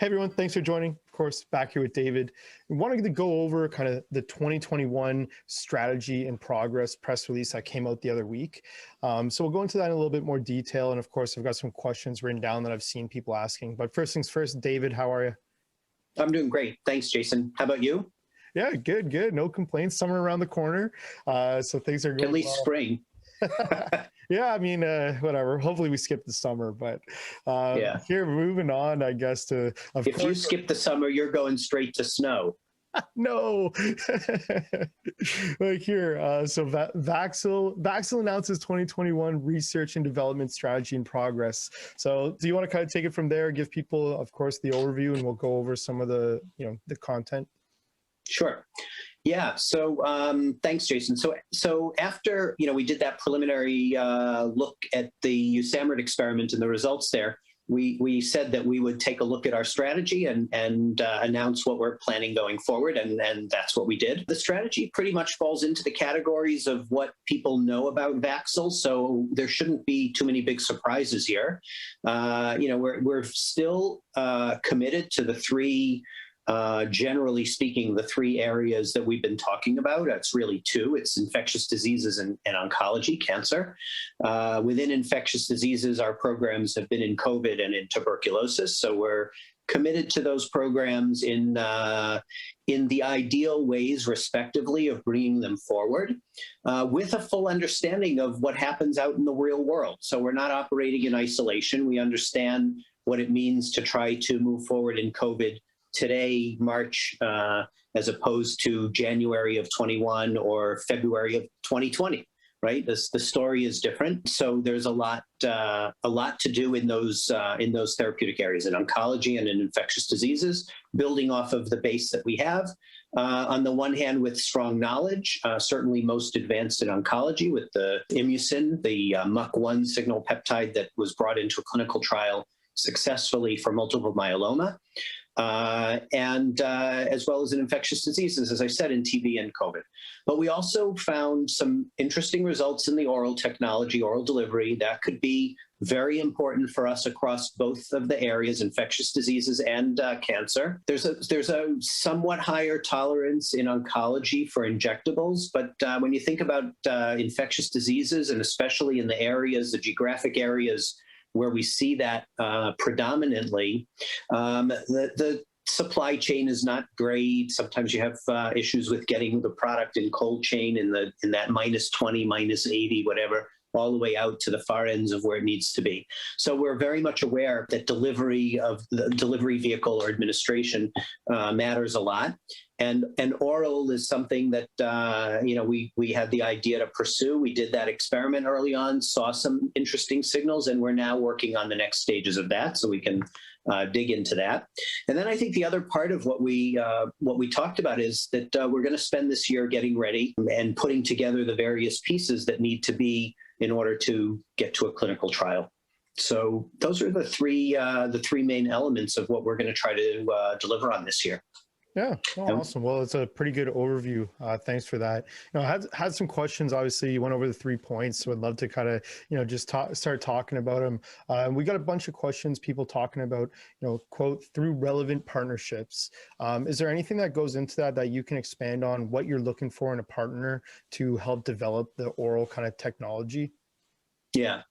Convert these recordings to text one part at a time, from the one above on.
Hey everyone, thanks for joining. Of course, back here with David. We wanted to go over kind of the 2021 strategy and progress press release that came out the other week. So we'll go into that in a little bit more detail. And of course, I've got some questions written down that I've seen people asking. But first things first, David, how are you? I'm doing great. Thanks, Jason. How about you? Yeah, good. No complaints. Summer around the corner. So things are going At least well. spring. Yeah, I mean, whatever. Hopefully we skip the summer, but Yeah. here, moving on, I guess, to, of If you course, skip the summer, you're going straight to snow. no. Like here, so Vaxil announces 2021 research and development strategy in progress. So do you want to kind of take it from there, give people, of course, the overview, and we'll go over some of the, the content? Sure. Yeah. So thanks, Jason. So after we did that preliminary look at the USAMRIID experiment and the results there, we said that we would take a look at our strategy and announce what we're planning going forward, and that's what we did. The strategy pretty much falls into the categories of what people know about Vaxil, so there shouldn't be too many big surprises here. We're still committed to the three. Generally speaking, the three areas that we've been talking about, it's really two. It's infectious diseases and oncology, cancer. Within infectious diseases, our programs have been in COVID and in tuberculosis. So we're committed to those programs in the ideal ways, respectively, of bringing them forward with a full understanding of what happens out in the real world. So we're not operating in isolation. We understand what it means to try to move forward in COVID today, March, as opposed to January of 21 or February of 2020, right? The story is different. So there's a lot to do in those therapeutic areas, in oncology and in infectious diseases, building off of the base that we have. On the one hand, with strong knowledge, certainly most advanced in oncology with the Imucin, the MUC1 signal peptide that was brought into a clinical trial successfully for multiple myeloma. And as well as in infectious diseases, as I said, in TB and COVID. But we also found some interesting results in the oral technology, oral delivery, that could be very important for us across both of the areas, infectious diseases and cancer. There's a somewhat higher tolerance in oncology for injectables, but when you think about infectious diseases, and especially in the areas, the geographic areas where we see that predominantly, the supply chain is not great. Sometimes you have issues with getting the product in cold chain in that -20, -80, whatever, all the way out to the far ends of where it needs to be. So we're very much aware that delivery of the delivery vehicle or administration matters a lot. And oral is something that we had the idea to pursue. We did that experiment early on, saw some interesting signals, and we're now working on the next stages of that, so we can dig into that. And then I think the other part of what we talked about is that we're going to spend this year getting ready and putting together the various pieces that need to be in order to get to a clinical trial. So those are the three main elements of what we're going to try to deliver on this year. Yeah, awesome. Well, it's a pretty good overview. Thanks for that. I had some questions. Obviously, you went over the 3 points, so I'd love to kind of, just start talking about them. We got a bunch of questions, people talking about, quote, through relevant partnerships. Is there anything that goes into that you can expand on what you're looking for in a partner to help develop the oral kind of technology? Yeah.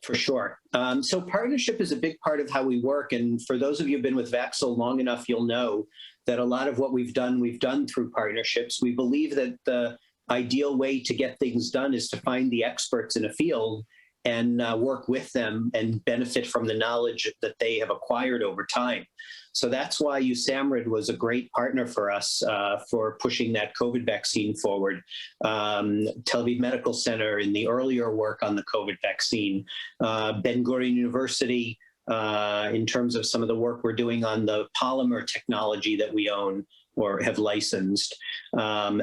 For sure. So partnership is a big part of how we work. And for those of you who've been with Vaxil long enough, you'll know that a lot of what we've done through partnerships. We believe that the ideal way to get things done is to find the experts in a field and work with them and benefit from the knowledge that they have acquired over time. So that's why USAMRIID was a great partner for us for pushing that COVID vaccine forward. Tel Aviv Medical Center in the earlier work on the COVID vaccine, Ben Gurion University in terms of some of the work we're doing on the polymer technology that we own or have licensed.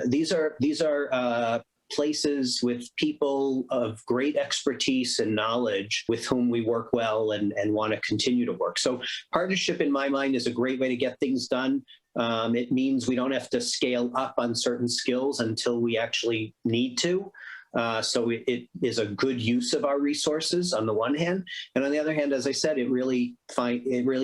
These are places with people of great expertise and knowledge with whom we work well and want to continue to work. So partnership, in my mind, is a great way to get things done. It means we don't have to scale up on certain skills until we actually need to. So it is a good use of our resources on the one hand, and on the other hand, as I said, it really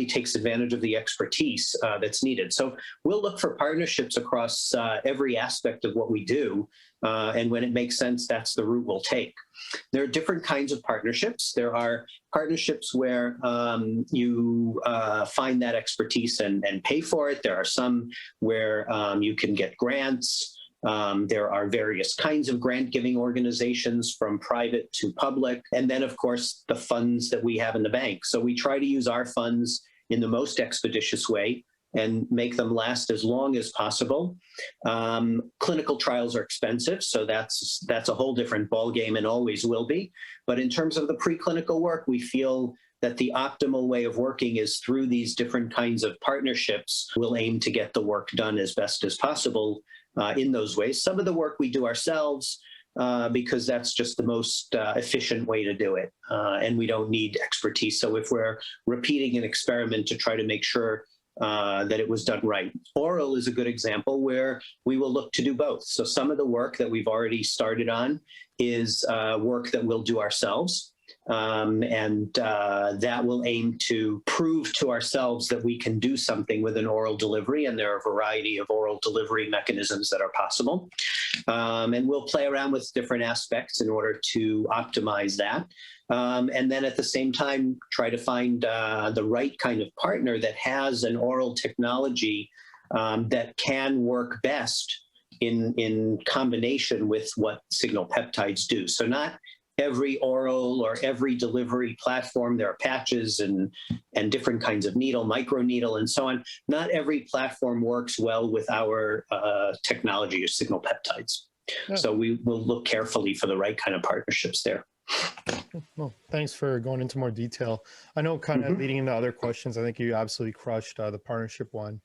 takes advantage of the expertise that's needed. So we'll look for partnerships across every aspect of what we do, and when it makes sense, that's the route we'll take. There are different kinds of partnerships. There are partnerships where you find that expertise and pay for it. There are some where you can get grants. There are various kinds of grant-giving organizations, from private to public. And then, of course, the funds that we have in the bank. So we try to use our funds in the most expeditious way and make them last as long as possible. Clinical trials are expensive, so that's a whole different ballgame and always will be. But in terms of the preclinical work, we feel that the optimal way of working is through these different kinds of partnerships. We'll aim to get the work done as best as possible in those ways. Some of the work we do ourselves because that's just the most efficient way to do it, and we don't need expertise. So if we're repeating an experiment to try to make sure that it was done right. Oral is a good example where we will look to do both. So some of the work that we've already started on is work that we'll do ourselves. And that will aim to prove to ourselves that we can do something with an oral delivery, and there are a variety of oral delivery mechanisms that are possible. And we'll play around with different aspects in order to optimize that. And then at the same time, try to find the right kind of partner that has an oral technology that can work best in combination with what signal peptides do. So not every oral or every delivery platform, there are patches and different kinds of needle, microneedle, and so on. Not every platform works well with our technology or signal peptides. Yeah. So we will look carefully for the right kind of partnerships there. Well, thanks for going into more detail. I know kind of leading into other questions, I think you absolutely crushed the partnership one.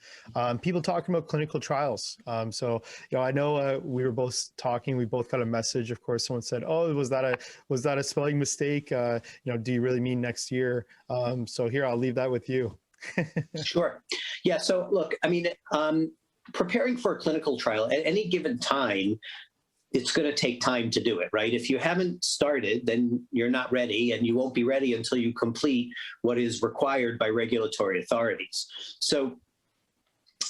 People talking about clinical trials. So, I know we were both talking, we both got a message. Of course, someone said, oh, was that a spelling mistake? Do you really mean next year? So here, I'll leave that with you. Sure. Yeah. So look, I mean, preparing for a clinical trial at any given time, it's going to take time to do it, right? If you haven't started, then you're not ready, and you won't be ready until you complete what is required by regulatory authorities. So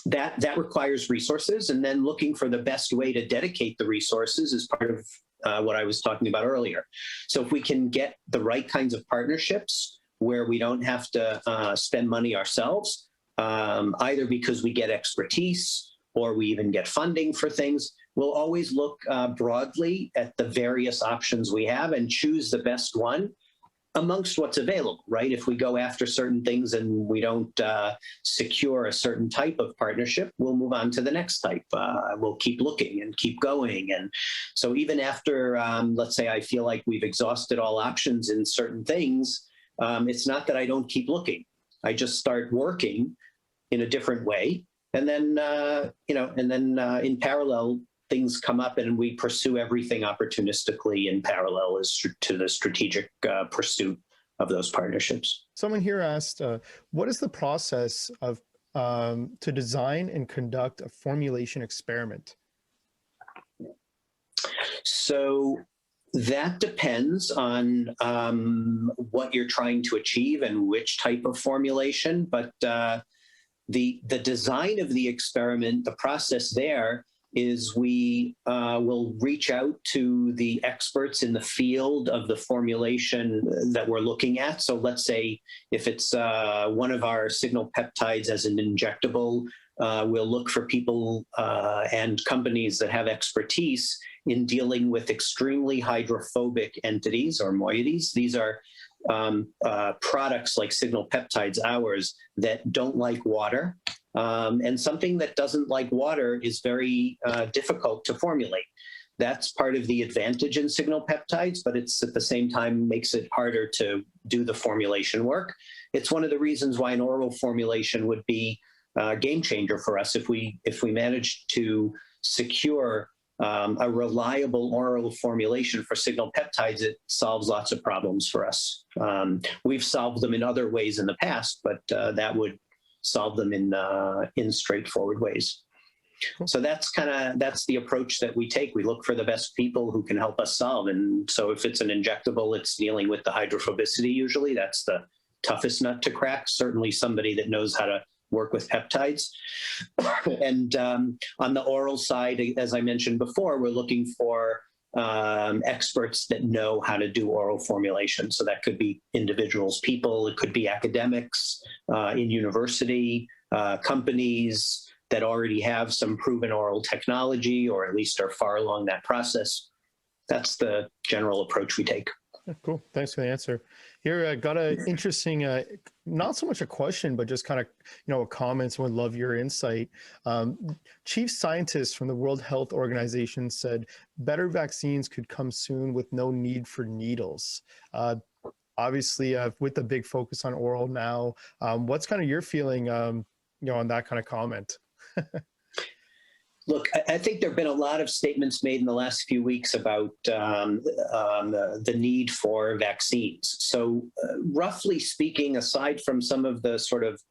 that requires resources, and then looking for the best way to dedicate the resources is part of what I was talking about earlier. So if we can get the right kinds of partnerships where we don't have to spend money ourselves, either because we get expertise or we even get funding for things, we'll always look broadly at the various options we have and choose the best one amongst what's available, right? If we go after certain things and we don't secure a certain type of partnership, we'll move on to the next type. We'll keep looking and keep going. And so even after, let's say I feel like we've exhausted all options in certain things, it's not that I don't keep looking. I just start working in a different way. And then, in parallel, things come up and we pursue everything opportunistically in parallel as to the strategic pursuit of those partnerships. Someone here asked, what is the process of to design and conduct a formulation experiment? So that depends on what you're trying to achieve and which type of formulation, but the design of the experiment, the process there is we will reach out to the experts in the field of the formulation that we're looking at. So let's say if it's one of our signal peptides as an injectable, we'll look for people and companies that have expertise in dealing with extremely hydrophobic entities or moieties. These are products like signal peptides, ours, that don't like water. And something that doesn't like water is very difficult to formulate. That's part of the advantage in signal peptides, but it's at the same time makes it harder to do the formulation work. It's one of the reasons why an oral formulation would be a game changer for us. If we manage to secure a reliable oral formulation for signal peptides, it solves lots of problems for us. We've solved them in other ways in the past, but that would solve them in straightforward ways. Cool. So that's the approach that we take. We look for the best people who can help us solve. And so if it's an injectable, it's dealing with the hydrophobicity usually. That's the toughest nut to crack. Certainly somebody that knows how to work with peptides. And on the oral side, as I mentioned before, we're looking for experts that know how to do oral formulation. So that could be individuals, people, it could be academics in university, companies that already have some proven oral technology, or at least are far along that process. That's the general approach we take. Cool. Thanks for the answer. Here, I got an interesting, not so much a question, but just kind of, a comment. Would love your insight. Chief scientist from the World Health Organization said better vaccines could come soon with no need for needles. Obviously, with the big focus on oral now, what's kind of your feeling, on that kind of comment? Look, I think there have been a lot of statements made in the last few weeks about the need for vaccines. So roughly speaking, aside from some of the sort of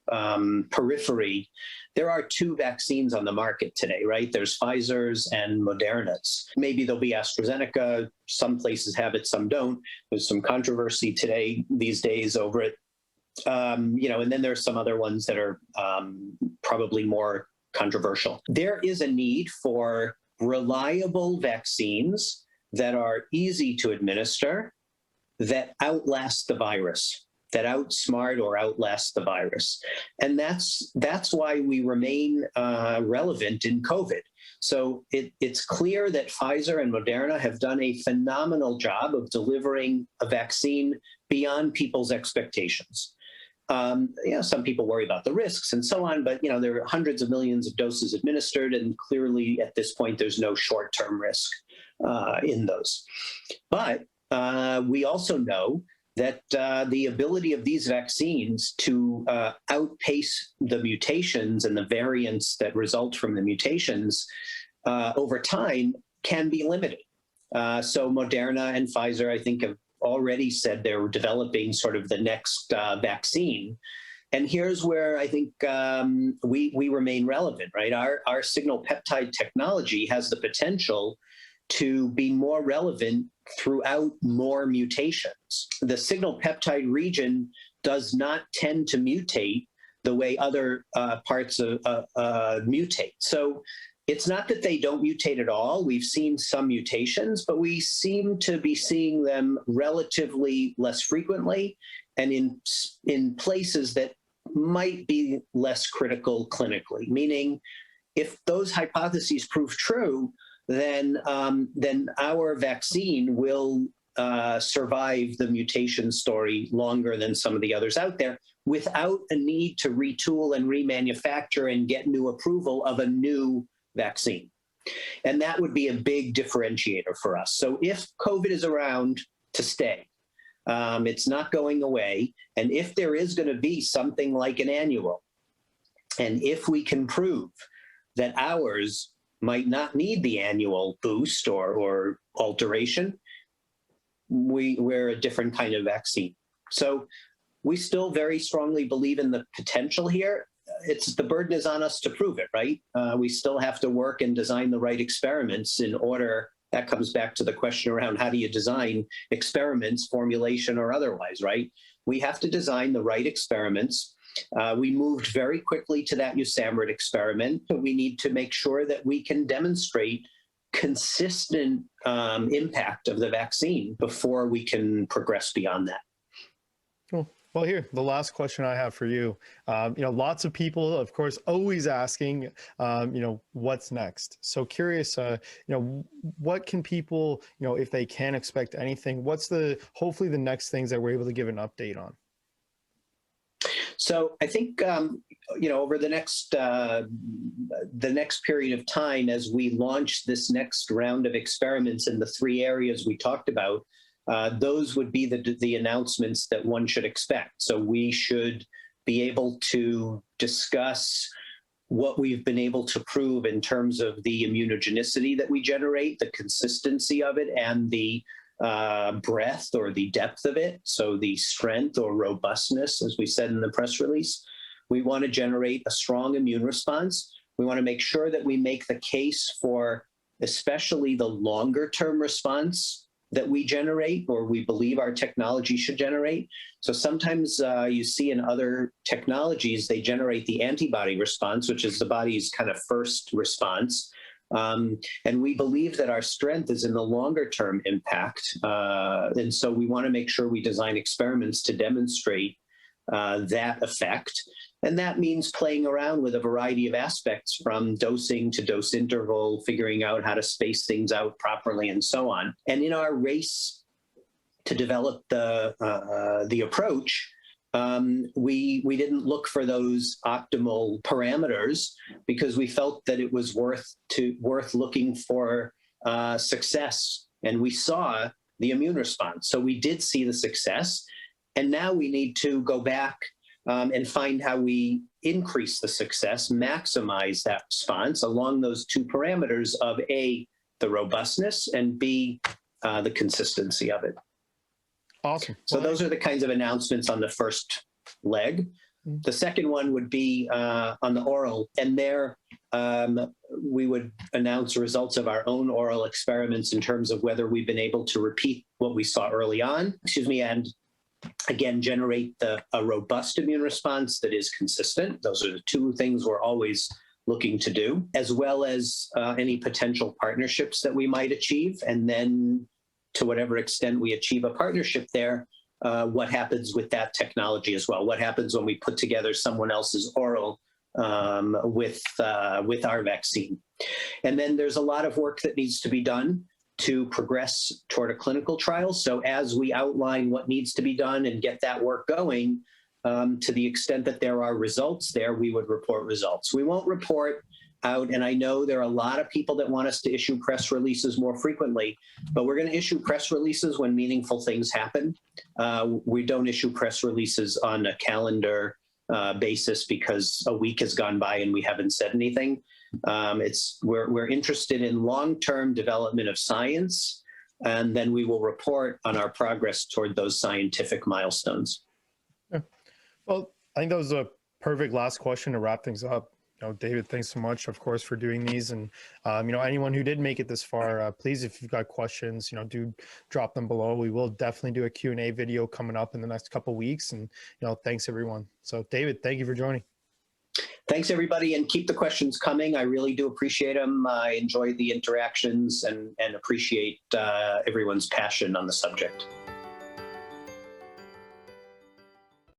periphery, there are two vaccines on the market today, right? There's Pfizer's and Moderna's. Maybe there'll be AstraZeneca. Some places have it, some don't. There's some controversy these days over it. And then there's some other ones that are probably more controversial. There is a need for reliable vaccines that are easy to administer, that outlast the virus, that outsmart or outlast the virus. And that's why we remain relevant in COVID. So it's clear that Pfizer and Moderna have done a phenomenal job of delivering a vaccine beyond people's expectations. Some people worry about the risks and so on, but there are hundreds of millions of doses administered, and clearly at this point there's no short-term risk in those. But we also know that the ability of these vaccines to outpace the mutations and the variants that result from the mutations over time can be limited. So Moderna and Pfizer, I think, have already said they're developing sort of the next vaccine. And here's where I think we remain relevant, right? Our signal peptide technology has the potential to be more relevant throughout more mutations. The signal peptide region does not tend to mutate the way other parts of mutate. So it's not that they don't mutate at all. We've seen some mutations, but we seem to be seeing them relatively less frequently and in places that might be less critical clinically. Meaning, if those hypotheses prove true, then our vaccine will survive the mutation story longer than some of the others out there, without a need to retool and remanufacture and get new approval of a new vaccine. And that would be a big differentiator for us. So if COVID is around to stay, it's not going away, and if there is going to be something like an annual, and if we can prove that ours might not need the annual boost or alteration, we're a different kind of vaccine. So we still very strongly believe in the potential here. The burden is on us to prove it, right? We still have to work and design the right experiments in order. That comes back to the question around how do you design experiments, formulation or otherwise, right? We have to design the right experiments. We moved very quickly to that USAMRIID experiment. We need to make sure that we can demonstrate consistent impact of the vaccine before we can progress beyond that. Cool. Well, here, the last question I have for you. Lots of people, of course, always asking, what's next? So curious, what can people, if they can expect anything, what's hopefully the next things that we're able to give an update on? So I think, over the next period of time, as we launch this next round of experiments in the three areas we talked about, those would be the announcements that one should expect. So we should be able to discuss what we've been able to prove in terms of the immunogenicity that we generate, the consistency of it, and the breadth or the depth of it. So the strength or robustness, as we said in the press release. We want to generate a strong immune response. We want to make sure that we make the case for especially the longer term response that we generate or we believe our technology should generate. So sometimes you see in other technologies, they generate the antibody response, which is the body's kind of first response. And we believe that our strength is in the longer term impact. And so we want to make sure we design experiments to demonstrate that effect. And that means playing around with a variety of aspects from dosing to dose interval, figuring out how to space things out properly and so on. And in our race to develop the approach, we didn't look for those optimal parameters because we felt that it was worth looking for success. And we saw the immune response. So we did see the success. And now we need to go back and find how we increase the success, maximize that response along those two parameters of A, the robustness, and B, the consistency of it. Awesome. So those are the kinds of announcements on the first leg. The second one would be on the oral, and there we would announce results of our own oral experiments in terms of whether we've been able to repeat what we saw early on, and again, generate a robust immune response that is consistent. Those are the two things we're always looking to do, as well as any potential partnerships that we might achieve. And then to whatever extent we achieve a partnership there, what happens with that technology as well? What happens when we put together someone else's oral with our vaccine? And then there's a lot of work that needs to be done to progress toward a clinical trial. So as we outline what needs to be done and get that work going, to the extent that there are results there, we would report results. We won't report out, and I know there are a lot of people that want us to issue press releases more frequently, but we're going to issue press releases when meaningful things happen. We don't issue press releases on a calendar basis because a week has gone by and we haven't said anything. We're interested in long-term development of science, and then we will report on our progress toward those scientific milestones. Yeah. Well, I think that was a perfect last question to wrap things up. David, thanks so much, of course, for doing these. And, anyone who did make it this far, please, if you've got questions, do drop them below. We will definitely do a Q&A video coming up in the next couple of weeks. And, thanks, everyone. So, David, thank you for joining. Thanks, everybody, and keep the questions coming. I really do appreciate them. I enjoy the interactions and appreciate everyone's passion on the subject.